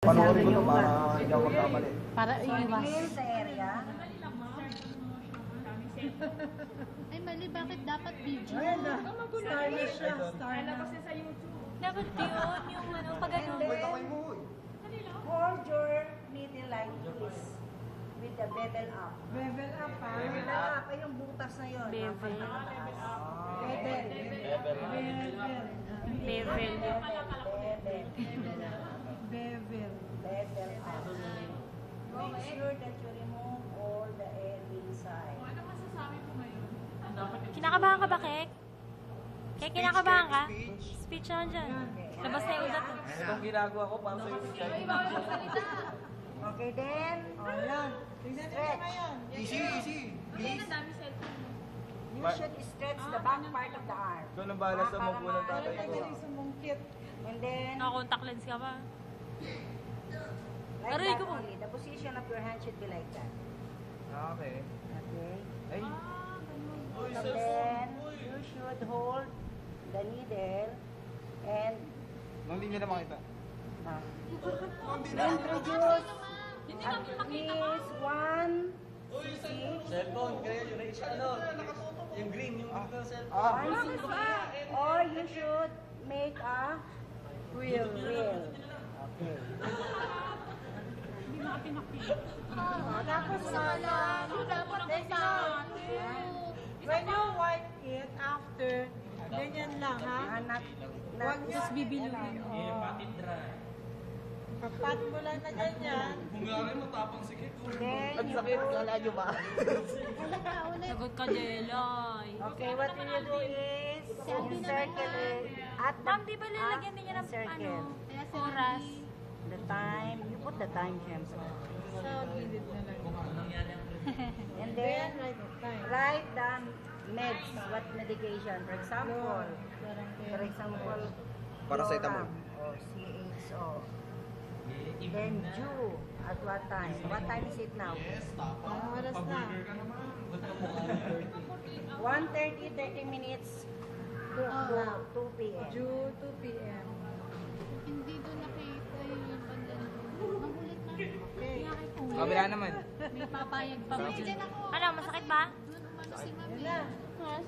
Panoorin ko to para hindi ako magkamali. Para iwas. Sa area. Ay, mali. Bakit dapat video? Star na siya. Star na. Dapat yun, yung ano, pag ano. Wait, kamay mo. Hold your middle line, please. With the bevel up. Bevel up, ha? Bevel up. Ay, yung butas na yun. Bevel. Bevel. Bevel. Bevel. Bevel up. Make sure that you remove all the air inside. Kinakabahan ka ba, Kek? Kek, kinakabahan ka? Speech na dyan. Labas na yung ulat. Itong ginagawa ko para sa iyo. Okay, then. Oh, yan. Tingnan niyo ngayon. Easy, easy. Please. You should stretch the back part of the arm. Ikaw nang bahala sa mga ng tatay ko. Galing sumungkit. And then, Naka-contact lens ka ba? like Aray that ko. only. The position of your hand should be like that. Okay. Okay? Ay. And then, you should hold the needle and Nung hindi nila makita. introduce at least one Cellphone, kaya yun ay ano. Yung green, yung cellphone. one cc, or you should make a wheel. Okay. Tapos dapat when you wipe it after, ganyan lang, ha? Huwag just bibilugin. Kapat mo lang na ganyan. Then Ang you sakit, put, kala nyo ba? Sagot ka, Jelay. okay, what you do is encircle it at the, Ma'am, di ba lalagyan din niya ng encircle. oras? The time, you put the time, syempre. Sa gilid na lang. And then, Right at time. write the meds, what medication. For example, Paracetamol. Chlorам or CHO. Then Jew, at what time? What time is it now? Ang oras na. 1:30, 30 minutes to 2 p.m. Due 2 p.m. Hindi doon nakita yung pandala. Magulit na. Okay. Kaya kay Kuya. Kabila naman. May papayag pa ba? Ano, masakit ba? Doon umano si Mami. Yan na. Yes,